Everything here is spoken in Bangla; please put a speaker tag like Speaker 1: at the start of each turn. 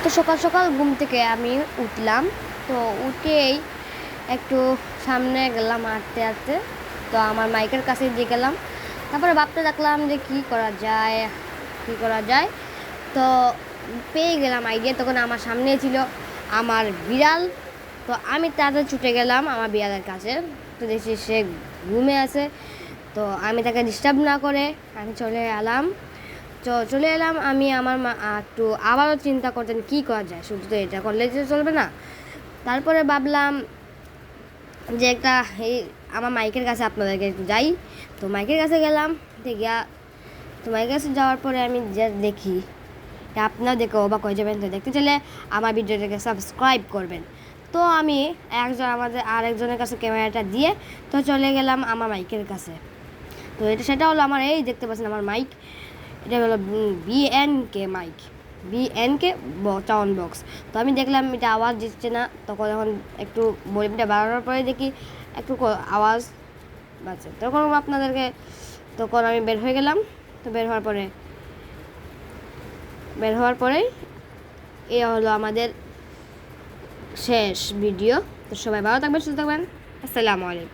Speaker 1: তো সকাল সকাল ঘুম থেকে আমি উঠলাম। তো উঠেই একটু সামনে গেলাম হাঁটতে হাঁটতে। তো আমার মাইকের কাছে দিয়ে গেলাম। তারপরে ভাবতে থাকলাম যে কী করা যায়। তো পেয়ে গেলাম আইডিয়া। তখন আমার সামনে ছিল আমার বিড়াল। তো আমি তাড়াতাড়ি ছুটে গেলাম আমার বিড়ালের কাছে। তো দেখছি সে ঘুমে আছে। তো আমি তাকে ডিস্টার্ব না করে আমি চলে এলাম। আমি আমার একটু আবারও চিন্তা করতেন কী করা যায়, শুধু তো এটা করলে যে চলবে না। তারপরে ভাবলাম যে এই আমার মাইকের কাছে আপনাদেরকে একটু যাই। তো মাইকের কাছে গেলাম। তো মাইকের কাছে যাওয়ার পরে আমি যা দেখি, আপনারা দেখে অবাক হয়ে যাবেন। তো দেখতে চাইলে আমার ভিডিওটাকে সাবস্ক্রাইব করবেন। তো আমি আমাদের আরেকজনের কাছে ক্যামেরাটা দিয়ে তো চলে গেলাম আমার মাইকের কাছে। তো সেটা হলো আমার, এই দেখতে পাচ্ছেন আমার মাইক। এটা হলো BNK mike, BNK sound box. তো আমি দেখলাম এটা আওয়াজ দিচ্ছে না। যখন একটু ভলিউমটা বাড়ানোর পরে দেখি একটু আওয়াজ বাজছে। তখন আমি বের হয়ে গেলাম। তো বের হওয়ার পরেই এই হলো আমাদের শেষ ভিডিও। তো সবাই ভালো থাকবেন, সুস্থ থাকবেন। আসসালামু আলাইকুম।